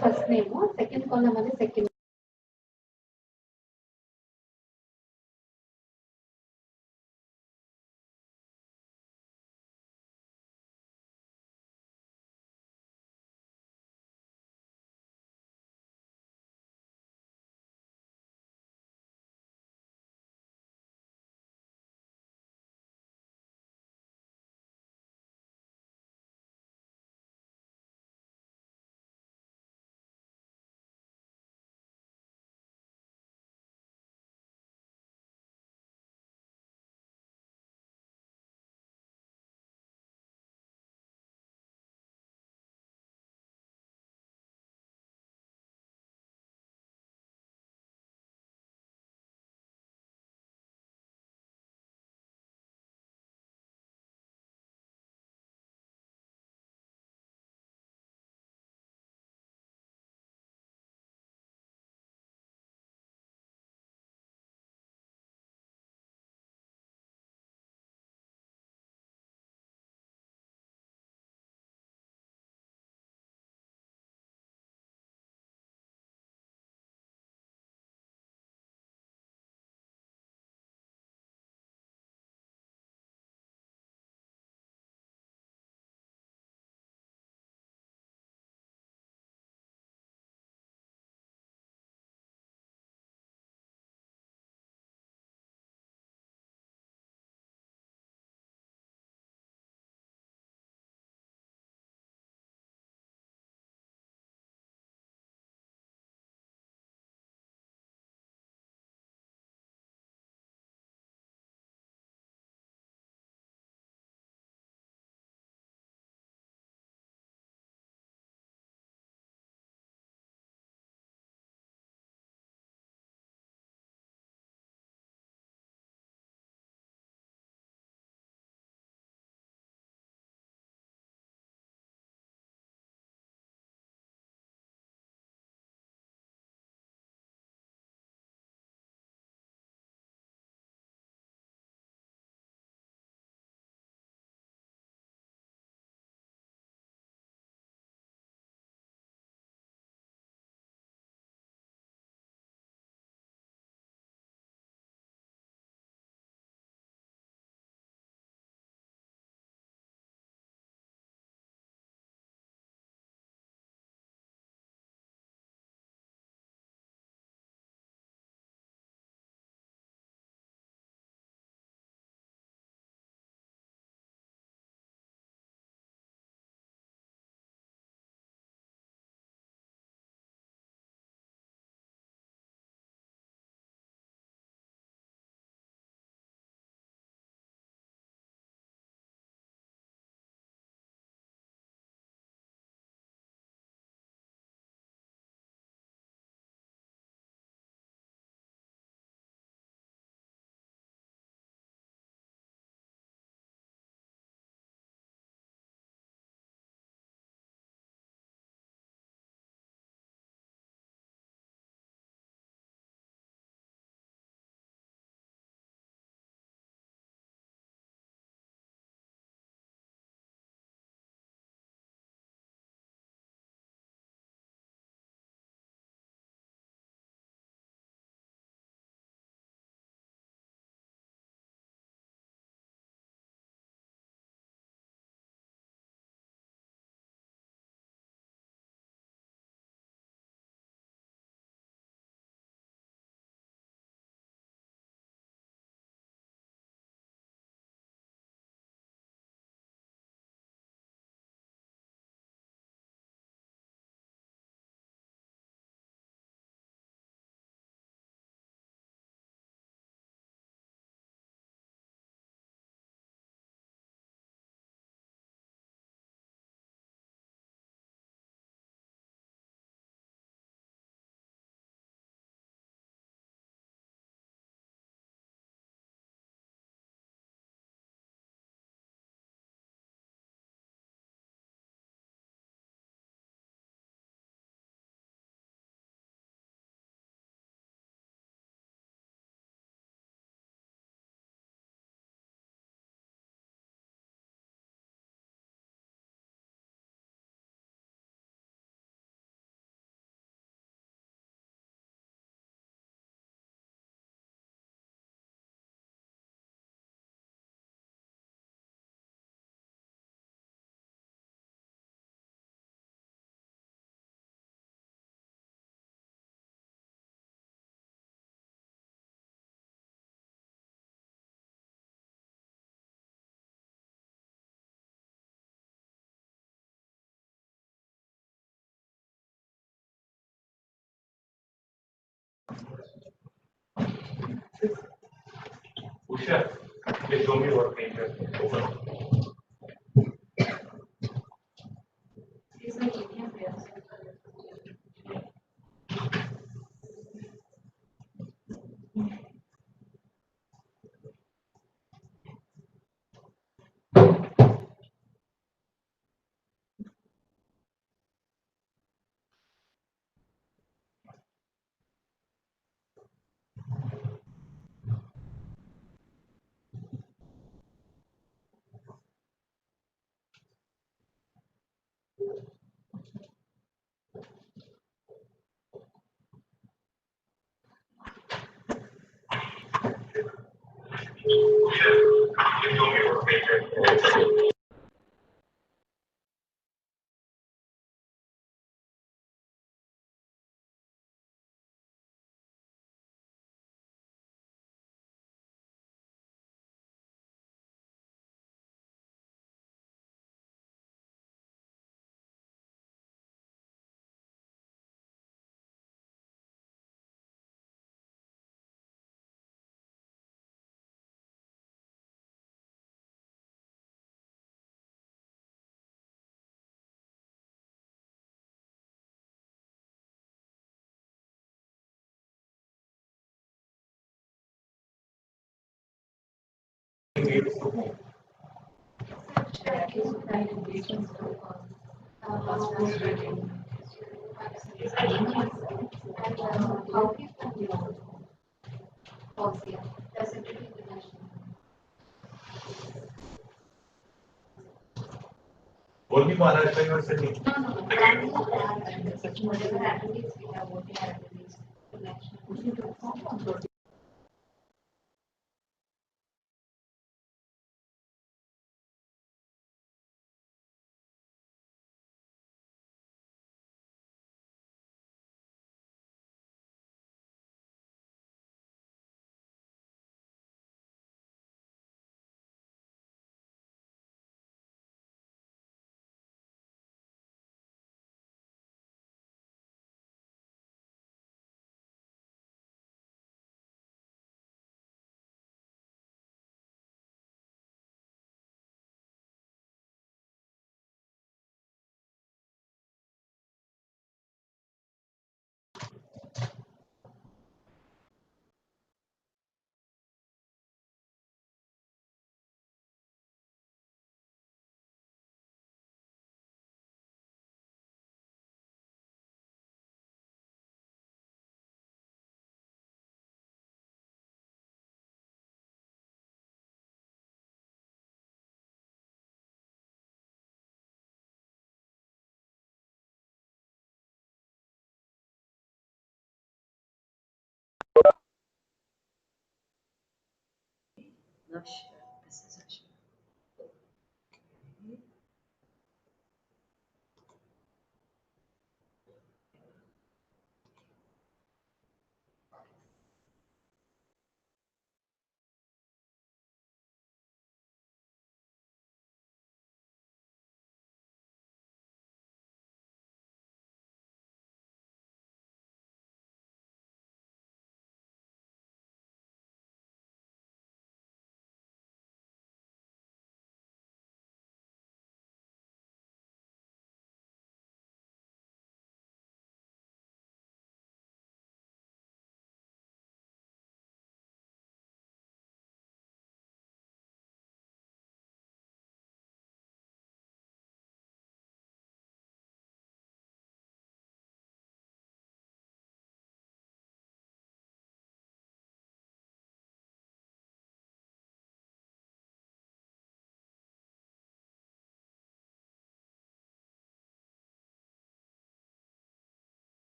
first name, second column and second Usha, please show me what painter. Open. These are Indian players. Please show me what painter. Only Maharashtra University. No, no, no. Branding of our such whatever activities we have, what we have released, connection. Not sure. This is a sure.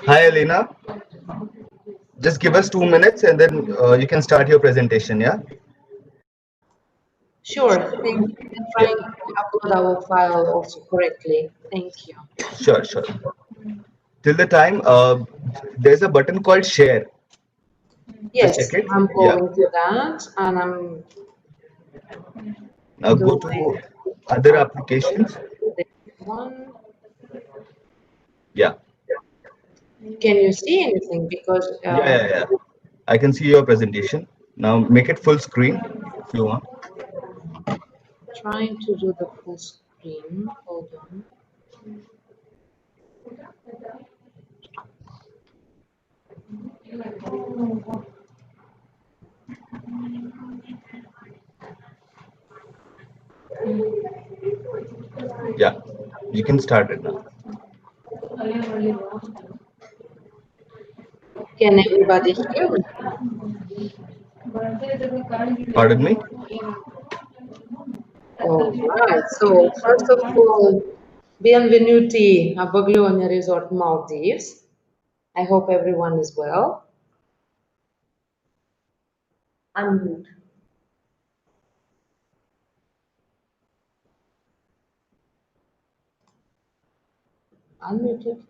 Hi, Alina. Just give us 2 minutes and then you can start your presentation. Yeah. Sure, thank you. I'm Yeah. trying to upload our file also correctly. Thank you. Sure. Sure. Till the time, there's a button called share. Just check Yes, it. I'm Yeah. going to that and I'm Now go doing to other upload applications. this one. Yeah. Can you see anything? Because Yeah. Yeah. Yeah. I can see your presentation. Now make it full screen if you want. trying to do the full screen. Hold on. Yeah. You can start it now. Can everybody hear me? Pardon me. All right. So first of all, benvenuti a Baglione Resort Maldives. I hope everyone is well. Unmute. Unmuted.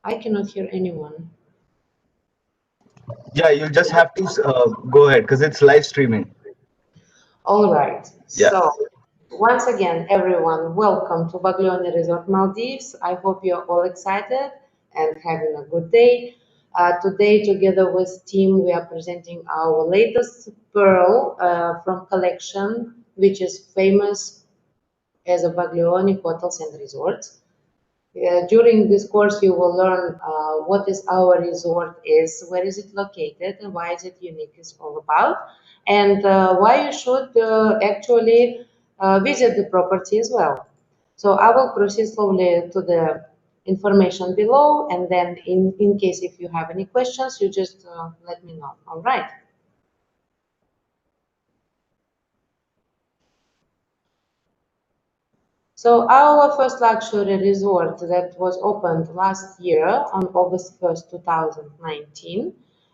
I cannot hear anyone. Yeah. You'll just have to go ahead because it's live streaming. All right. Yeah. So once again, everyone, welcome to Baglione Resort Maldives. I hope you're all excited and having a good day. Today, together with team, we are presenting our latest pearl from collection, which is famous as a Baglioni Hotels and Resorts. During this course, you will learn what is our resort is, where is it located, and why is it unique, is all about, and why you should actually visit the property as well. So I will proceed slowly to the information below, and then in case if you have any questions, you just let me know. All right. So our first luxury resort that was opened last year on August 1st, 2019.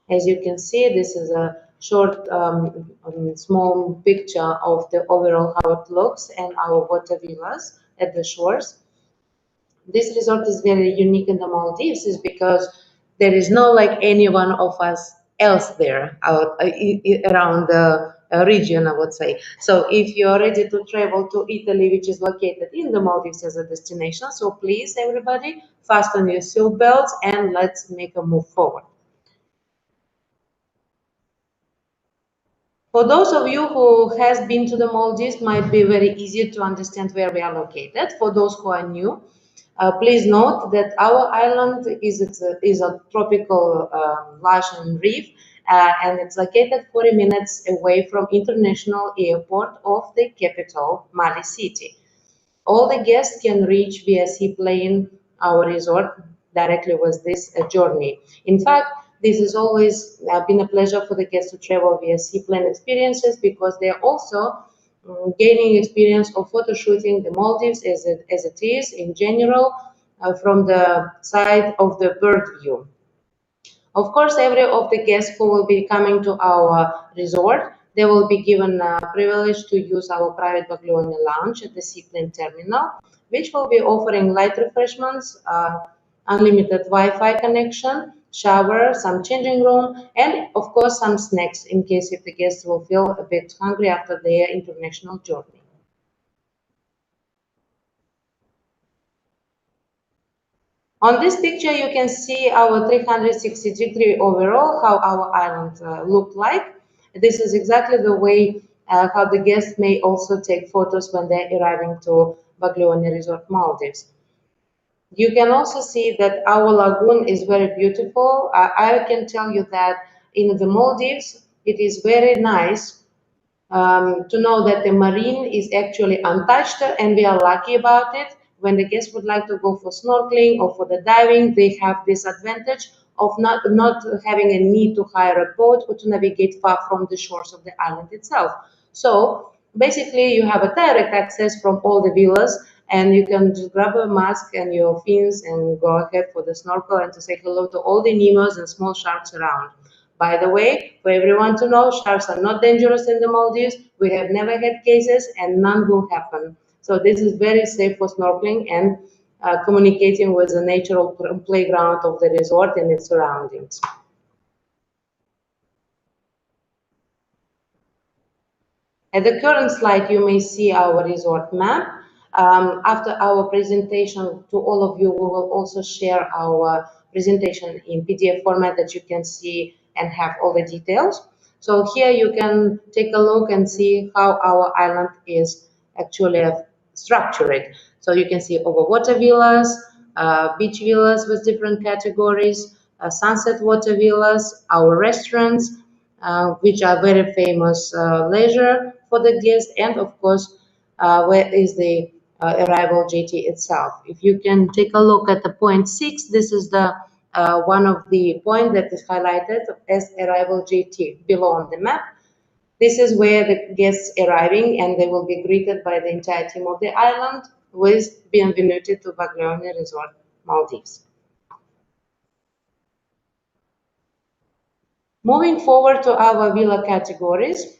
As you can see, this is a short, small picture of the overall how it looks and our water villas at the shores. This resort is very unique in the Maldives is because there is no like any one of us else there out around the region, I would say. So if you're ready to travel to Italy, which is located in the Maldives as a destination, so please everybody fasten your seat belts and let's make a move forward. For those of you who has been to the Maldives, might be very easy to understand where we are located. For those who are new, please note that our island is a tropical lush and reef, and it's located 40 minutes away from international airport of the capital, Mali City. All the guests can reach via seaplane our resort directly with this journey. In fact, this has always been a pleasure for the guests to travel via seaplane experiences because they are also gaining experience of photo shooting the Maldives as it is in general from the side of the bird view. Of course, every of the guests who will be coming to our resort, they will be given a privilege to use our private Baglioni lounge at the seaplane terminal, which will be offering light refreshments, unlimited Wi-Fi connection, shower, some changing room, and of course some snacks in case if the guests will feel a bit hungry after their international journey. On this picture, you can see our 360-degree overall, how our island looked like. This is exactly the way how the guests may also take photos when they're arriving to Baglioni Resort, Maldives. You can also see that our lagoon is very beautiful. I can tell you that in the Maldives, it is very nice to know that the marine is actually untouched and we are lucky about it. When the guests would like to go for snorkeling or for the diving, they have this advantage of not having a need to hire a boat or to navigate far from the shores of the island itself. So basically you have a direct access from all the villas and you can just grab a mask and your fins and go ahead for the snorkel and to say hello to all the Nemos and small sharks around. By the way, for everyone to know, sharks are not dangerous in the Maldives. We have never had cases and none will happen. So this is very safe for snorkeling and communicating with the natural playground of the resort and its surroundings. At the current slide, you may see our resort map. After our presentation to all of you, we will also share our presentation in PDF format that you can see and have all the details. So here you can take a look and see how our island is actually structured. So you can see overwater villas, beach villas with different categories, sunset water villas, our restaurants, which are very famous leisure for the guests, and of course, where is the arrival jetty itself. If you can take a look at the point 6, this is the one of the point that is highlighted as arrival jetty below on the map. This is where the guests arriving and they will be greeted by the entire team of the island with Bienvenuti to Baglione Resort, Maldives. Moving forward to our villa categories,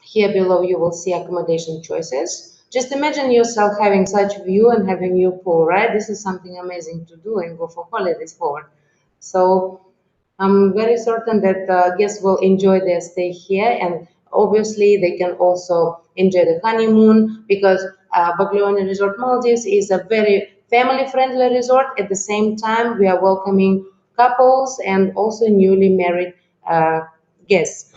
here below you will see accommodation choices. Just imagine yourself having such view and having your pool, right? This is something amazing to do and go for holidays for. So I'm very certain that guests will enjoy their stay here, and obviously they can also enjoy the honeymoon because Baglione Resort Maldives is a very family-friendly resort. At the same time, we are welcoming couples and also newly married guests.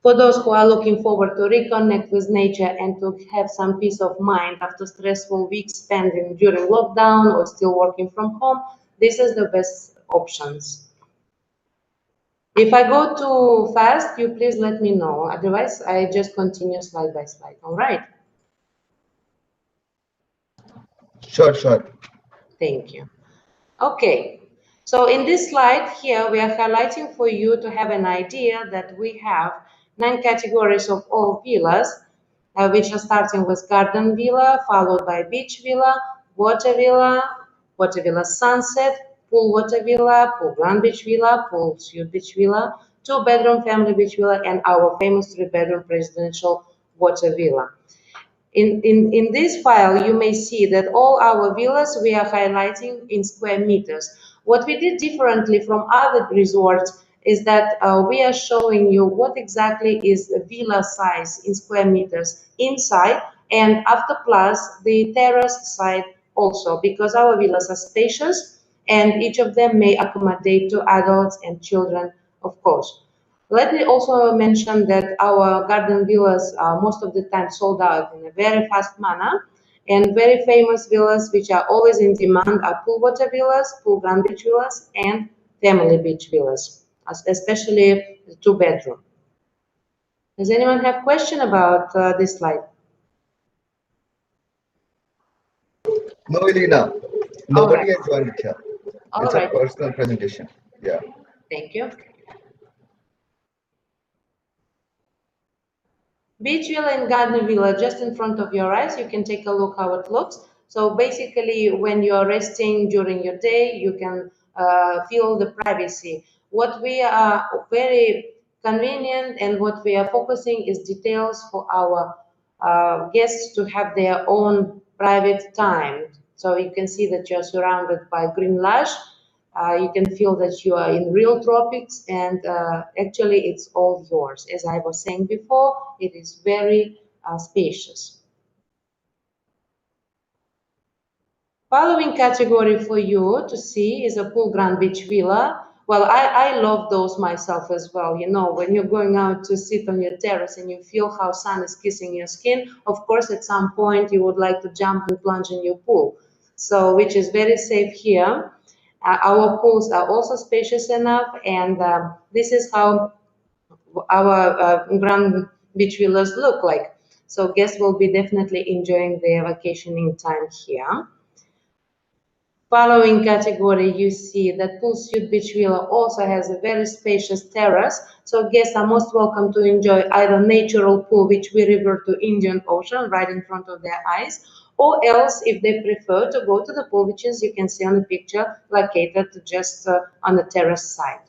For those who are looking forward to reconnect with nature and to have some peace of mind after stressful weeks spent during lockdown or still working from home, this is the best options. If I go too fast, you please let me know. Otherwise, I just continue slide by slide. All right. Sure, sure. Thank you. Okay. So in this slide here, we are highlighting for you to have an idea that we have 9 categories of all villas, which are starting with garden villa, followed by beach villa, water villa sunset, pool water villa, pool grand beach villa, pool suite beach villa, 2-bedroom family beach villa, and our famous 3-bedroom presidential water villa. In this file, you may see that all our villas we are highlighting in square meters. What we did differently from other resorts is that we are showing you what exactly is the villa size in square meters inside, and after plus the terrace side also, because our villas are spacious and each of them may accommodate 2 adults and children, of course. Let me also mention that our garden villas are most of the time sold out in a very fast manner, and very famous villas which are always in demand are pool water villas, pool grand beach villas, and family beach villas, especially the 2-bedroom. Does anyone have question about this slide? No, Elena. Nobody has joined here. It's a personal presentation. Yeah. Thank you. Beach villa and garden villa just in front of your eyes. You can take a look how it looks. So basically, when you're resting during your day, you can feel the privacy. What we are very convenient and what we are focusing is details for our guests to have their own private time. So you can see that you're surrounded by green lush. You can feel that you are in real tropics, and actually it's all yours. As I was saying before, it is very spacious. Following category for you to see is a pool grand beach villa. Well, I love those myself as well. You know, when you're going out to sit on your terrace and you feel how sun is kissing your skin, of course, at some point you would like to jump and plunge in your pool. So, which is very safe here. Our pools are also spacious enough, and this is how our grand beach villas look like. So guests will be definitely enjoying their vacationing time here. Following category, you see that Pool Suite Beach Villa also has a very spacious terrace, so guests are most welcome to enjoy either natural pool, which we refer to Indian Ocean, right in front of their eyes, or else if they prefer to go to the pool, which is you can see on the picture located just on the terrace side.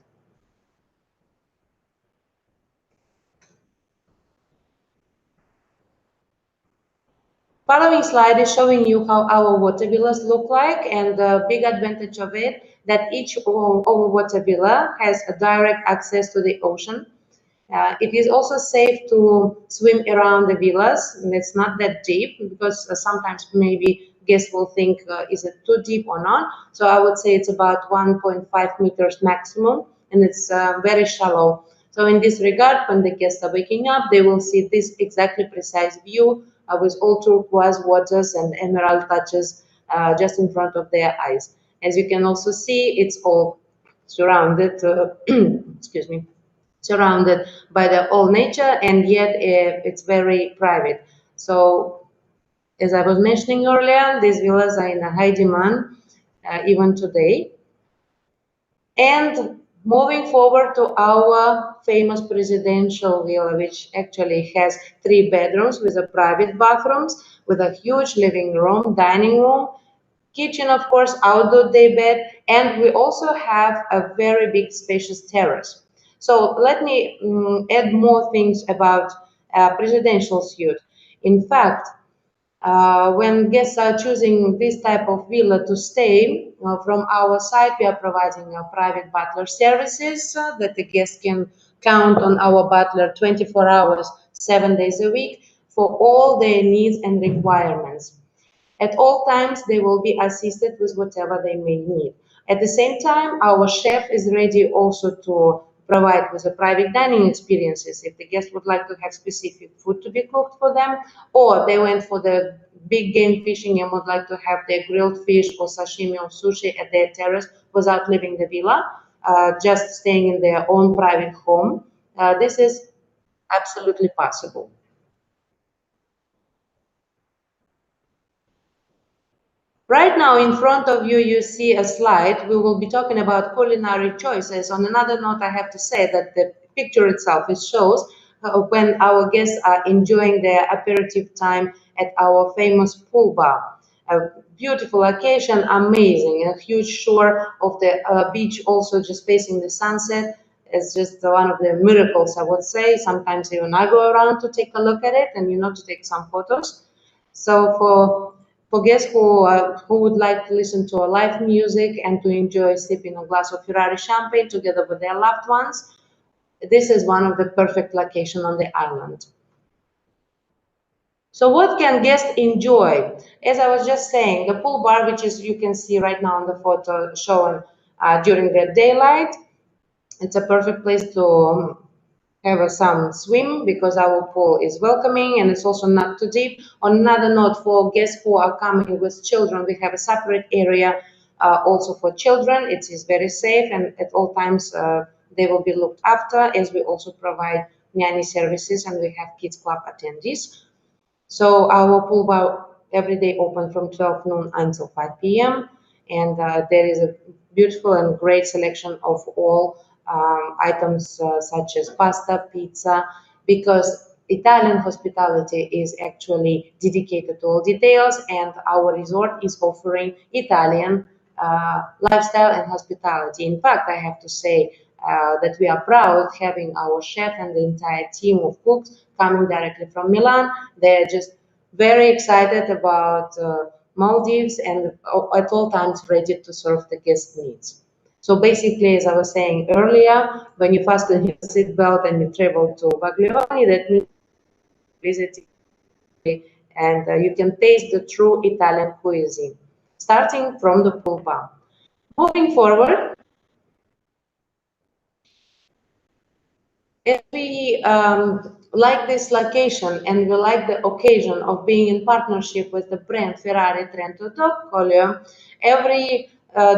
Following slide is showing you how our water villas look like, and the big advantage of it that each our water villa has a direct access to the ocean. It is also safe to swim around the villas, and it's not that deep because sometimes maybe guests will think is it too deep or not. So I would say it's about 1.5 meters maximum, and it's very shallow. So in this regard, when the guests are waking up, they will see this exactly precise view with all turquoise waters and emerald touches just in front of their eyes. As you can also see, it's all surrounded, excuse me, surrounded by the all nature, and yet it's very private. So as I was mentioning earlier, these villas are in a high demand even today. And moving forward to our famous presidential villa, which actually has 3 bedrooms with a private bathrooms, with a huge living room, dining room, kitchen, of course, outdoor day bed, and we also have a very big spacious terrace. So let me add more things about presidential suite. In fact, when guests are choosing this type of villa to stay, from our side, we are providing private butler services that the guests can count on our butler 24 hours, 7 days a week for all their needs and requirements. At all times, they will be assisted with whatever they may need. At the same time, our chef is ready also to provide with the private dining experiences if the guests would like to have specific food to be cooked for them, or they went for the big game fishing and would like to have their grilled fish or sashimi or sushi at their terrace without leaving the villa, just staying in their own private home. This is absolutely possible. Right now in front of you, you see a slide. We will be talking about culinary choices. On another note, I have to say that the picture itself it shows when our guests are enjoying their aperitif time at our famous pool bar. A beautiful location, amazing, a huge shore of the beach also just facing the sunset. It's just one of the miracles, I would say. Sometimes even I go around to take a look at it and to take some photos. So for guests who would like to listen to a live music and to enjoy sipping a glass of Ferrari champagne together with their loved ones, this is one of the perfect locations on the island. So what can guests enjoy? As I was just saying, the pool bar, which is you can see right now on the photo shown during the daylight, it's a perfect place to have some swim because our pool is welcoming and it's also not too deep. On another note, for guests who are coming with children, we have a separate area also for children. It is very safe and at all times they will be looked after, as we also provide nanny services and we have kids club attendees. So our pool bar every day open from 12 noon until 5 p.m. And there is a beautiful and great selection of all items such as pasta, pizza, because Italian hospitality is actually dedicated to all details, and our resort is offering Italian lifestyle and hospitality. In fact, I have to say that we are proud having our chef and the entire team of cooks coming directly from Milan. They're just very excited about Maldives and at all times ready to serve the guest needs. So basically, as I was saying earlier, when you fasten your seatbelt and you travel to Baglioni, that means visiting and you can taste the true Italian cuisine, starting from the pool bar. Moving forward, if we like this location and we like the occasion of being in partnership with the brand Ferrari Trento Colio, every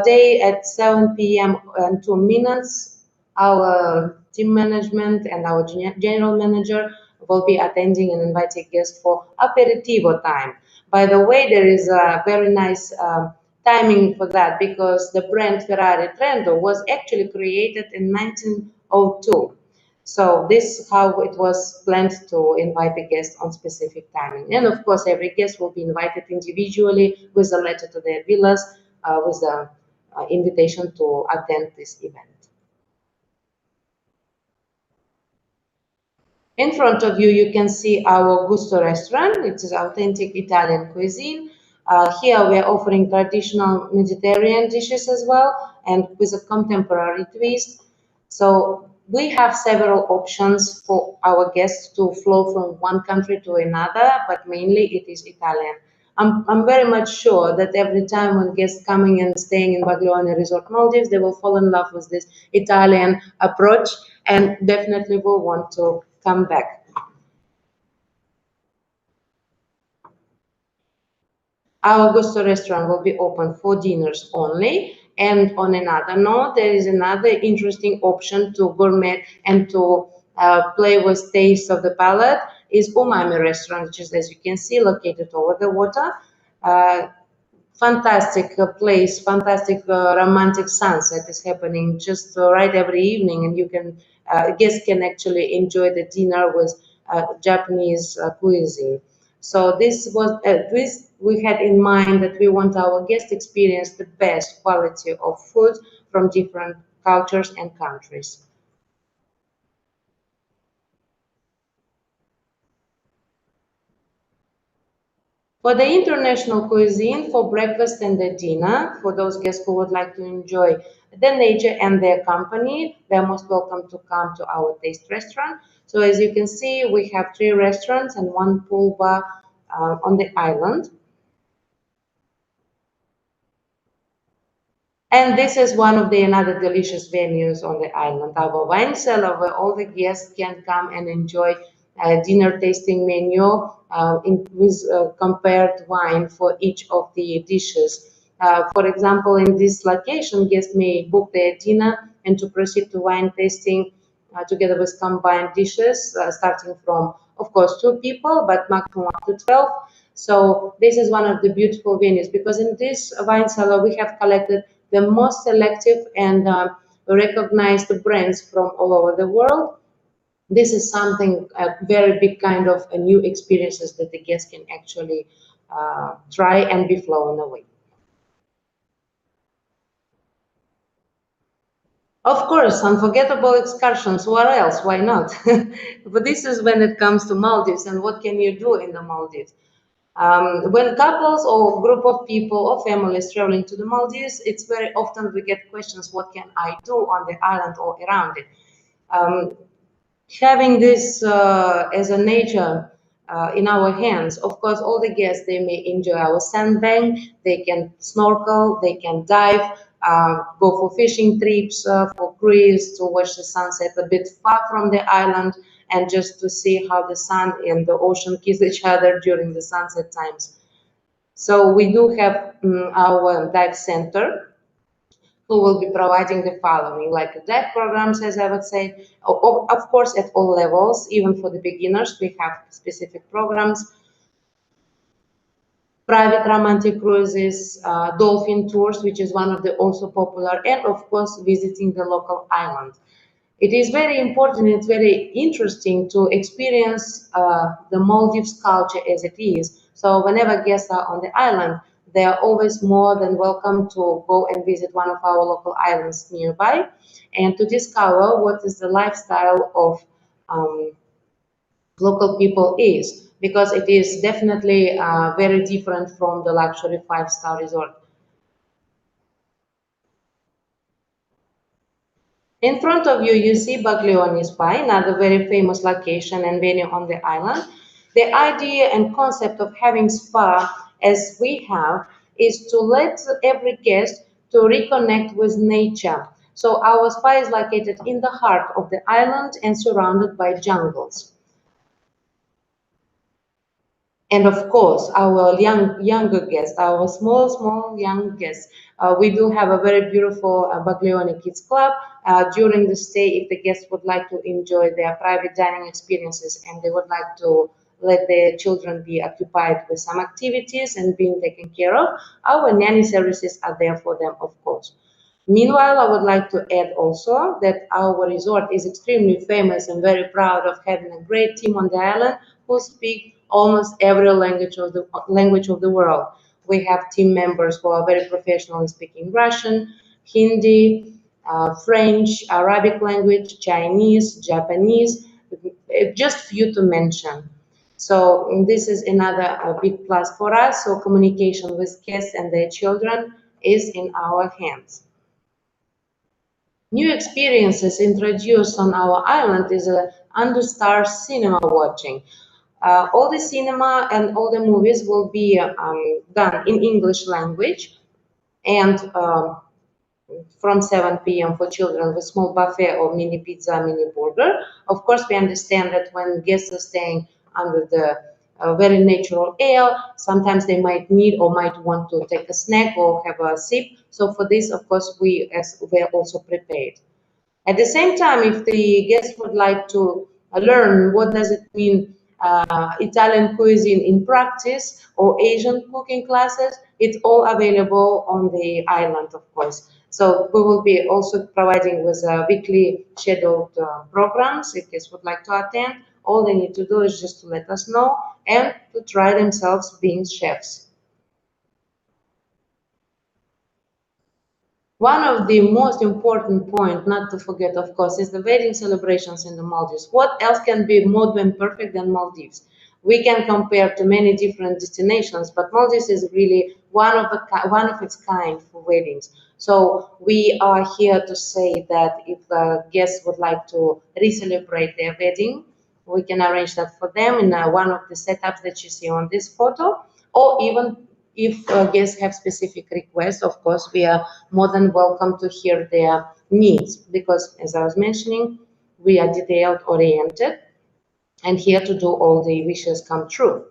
day at 7 p.m. and 2 minutes, our team management and our general manager will be attending and inviting guests for aperitivo time. By the way, there is a very nice timing for that because the brand Ferrari Trento was actually created in 1902. So this is how it was planned to invite the guests on specific timing. And of course, every guest will be invited individually with a letter to their villas with the invitation to attend this event. In front of you, you can see our Gusto restaurant. It is authentic Italian cuisine. Here we are offering traditional Mediterranean dishes as well, and with a contemporary twist. So we have several options for our guests to flow from one country to another, but mainly it is Italian. I'm very much sure that every time when guests coming and staying in Baglione Resort Maldives, they will fall in love with this Italian approach and definitely will want to come back. Our Gusto restaurant will be open for dinners only. And on another note, there is another interesting option to gourmet and to play with taste of the palate is Umami restaurant, which is, as you can see, located over the water. Uh, Fantastic place, fantastic romantic sunset is happening just right every evening, and you can guests can actually enjoy the dinner with Japanese cuisine. So this we had in mind that we want our guests to experience the best quality of food from different cultures and countries. For the international cuisine, for breakfast and the dinner, for those guests who would like to enjoy the nature and their company, they're most welcome to come to our taste restaurant. So as you can see, we have 3 restaurants and 1 pool bar on the island. And this is one of the another delicious venues on the island, our wine cellar, where all the guests can come and enjoy a dinner tasting menu with compared wine for each of the dishes. For example, in this location, guests may book their dinner and to proceed to wine tasting together with combined dishes, starting from, of course, 2 people, but maximum up to 12. So this is one of the beautiful venues because in this wine cellar we have collected the most selective and recognized brands from all over the world. This is something a very big kind of a new experiences that the guests can actually try and be blown away. Of course, unforgettable excursions. Where else? Why not? But this is when it comes to Maldives and what can you do in the Maldives. When couples or group of people or families traveling to the Maldives, it's very often we get questions, what can I do on the island or around it? Um, Having this as a nature in our hands, of course, all the guests, they may enjoy our sandbank, they can snorkel, they can dive, go for fishing trips, for cruise, to watch the sunset a bit far from the island, and just to see how the sun and the ocean kiss each other during the sunset times. So we do have our dive center who will be providing the following, like dive programs, as I would say, of course, at all levels, even for the beginners, we have specific programs, private romantic cruises, dolphin tours, which is one of the also popular, and of course, visiting the local island. It is very important, it's very interesting to experience the Maldives culture as it is. So whenever guests are on the island, they are always more than welcome to go and visit one of our local islands nearby and to discover what is the lifestyle of local people is, because it is definitely very different from the luxury 5-star resort. In front of you, you see Baglioni Spa, another very famous location and venue on the island. The idea and concept of having spa as we have is to let every guest to reconnect with nature. So our spa is located in the heart of the island and surrounded by jungles. And of course, our younger guests, our small young guests, we do have a very beautiful Baglione Kids Club. During the stay, if the guests would like to enjoy their private dining experiences and they would like to let their children be occupied with some activities and being taken care of, our nanny services are there for them, of course. Meanwhile, I would like to add also that our resort is extremely famous and very proud of having a great team on the island who speak almost every language of the world. We have team members who are very professional in speaking Russian, Hindi, French, Arabic language, Chinese, Japanese, just few to mention. So this is another big plus for us. So communication with guests and their children is in our hands. New experiences introduced on our island is a under-star cinema watching. All the cinema and all the movies will be done in English language and from 7 p.m. for children with small buffet or mini pizza, mini burger. Of course, we understand that when guests are staying under the very natural air, sometimes they might need or might want to take a snack or have a sip. So for this, of course, we are also prepared. At the same time, if the guests would like to learn what does it mean Italian cuisine in practice or Asian cooking classes, it's all available on the island, of course. So we will be also providing with weekly scheduled programs. If guests would like to attend, all they need to do is just to let us know and to try themselves being chefs. One of the most important points, not to forget, of course, is the wedding celebrations in the Maldives. What else can be more than perfect than Maldives? We can compare to many different destinations, but Maldives is really one of its kind for weddings. So we are here to say that if guests would like to re-celebrate their wedding, we can arrange that for them in one of the setups that you see on this photo, or even if guests have specific requests, of course, we are more than welcome to hear their needs because, as I was mentioning, we are detailed oriented and here to do all the wishes come true.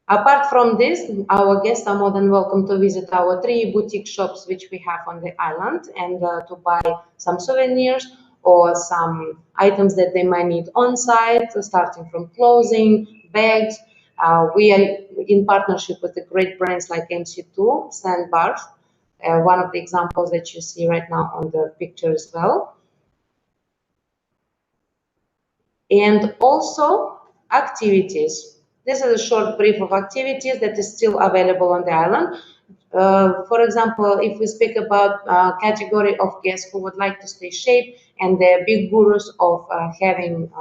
Apart from this, our guests are more than welcome to visit our 3 boutique shops which we have on the island and to buy some souvenirs or some items that they might need on site, starting from clothing, bags. We are in partnership with the great brands like MC2, Sandbars, one of the examples that you see right now on the picture as well. And also activities. This is a short brief of activities that is still available on the island. For example, if we speak about a category of guests who would like to stay shape and they're big gurus of having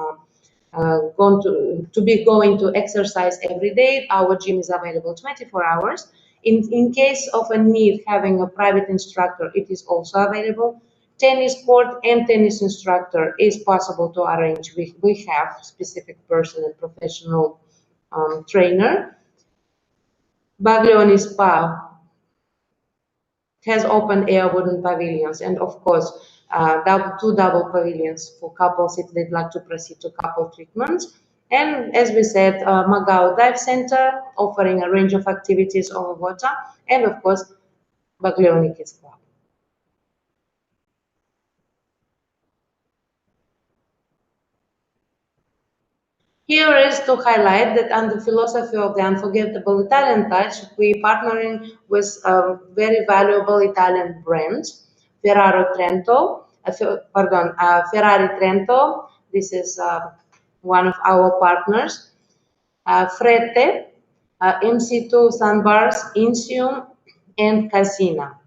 be going to exercise every day, our gym is available 24 hours. In case of a need having a private instructor, it is also available. Tennis court and tennis instructor is possible to arrange. We have specific person and professional trainer. Baglioni Spa has open air wooden pavilions and of course two double pavilions for couples if they'd like to proceed to couple treatments. And as we said, Magao Dive Center offering a range of activities over water and of course Baglioni Kids Club. Here is to highlight that under philosophy of the unforgettable Italian touch, we partnering with very valuable Italian brands, Ferrari Trento. This is one of our partners. Frette, MC2 Sunbars, Insium, and Casina.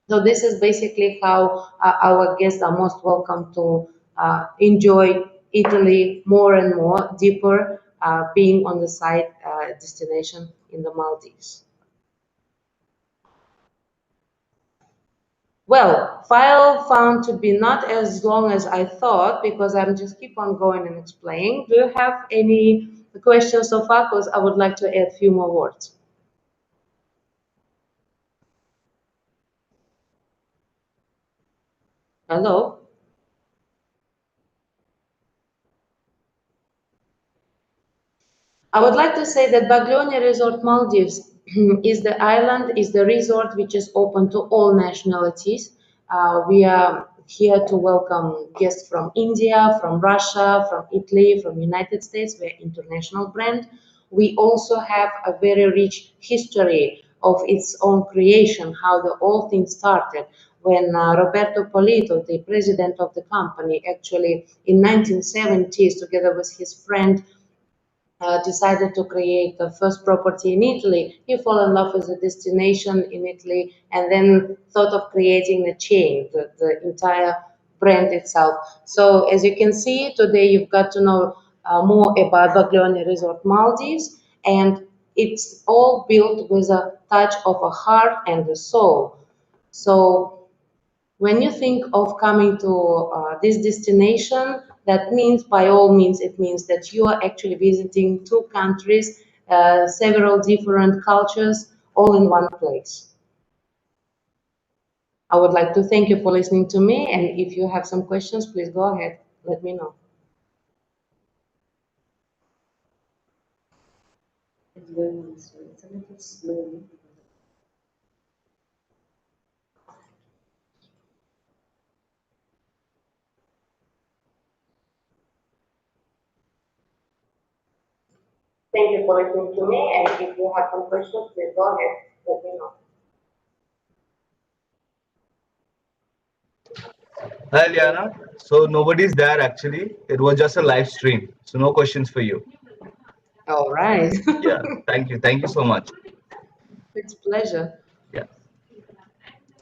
So this is basically how our guests are most welcome to enjoy Italy more and more, deeper, being on the side destination in the Maldives. Well, file found to be not as long as I thought because I'm just keep on going and explaining. Do you have any questions so far? Because I would like to add a few more words. Hello? I would like to say that Baglioni Resort Maldives is the resort which is open to all nationalities. We are here to welcome guests from India, from Russia, from Italy, from United States. We're an international brand. We also have a very rich history of its own creation, how the whole thing started. When Roberto Polito, the president of the company, actually in 1970s, together with his friend, decided to create the first property in Italy. He fell in love with the destination in Italy and then thought of creating a chain, the entire brand itself. So as you can see, today you've got to know more about Baglioni Resort Maldives, and it's all built with a touch of a heart and a soul. So when you think of coming to this destination, that means, by all means, it means that you are actually visiting two countries, several different cultures, all in one place. I would like to thank you for listening to me, and if you have some questions, please go ahead, let me know. It's a little slow. Thank you for listening to me, and if you have some questions, please go ahead, let me know. Hi, Liana. So nobody's there actually. It was just a live stream. So no questions for you. All right. Yeah. Thank you. Thank you so much. It's a pleasure.